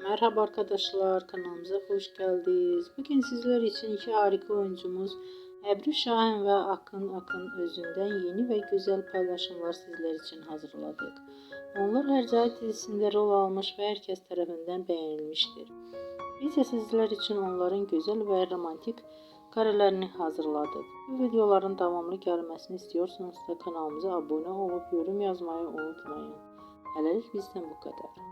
Merhaba arkadaşlar, kanalımıza hoş geldiniz. Bugün sizler için iki harika oyuncumuz Ebru Şahin ve Akın özünden yeni ve güzel paylaşımlar sizler için hazırladık. Onlar Hercai dizisinde rol almış ve herkes tarafından beğenilmiştir. Biz de sizler için onların güzel ve romantik karelerini hazırladık. Bu videoların devamlı gelmesini istiyorsanız da kanalımıza abone olup yorum yazmayı unutmayın. Hələlik bizden bu kadar.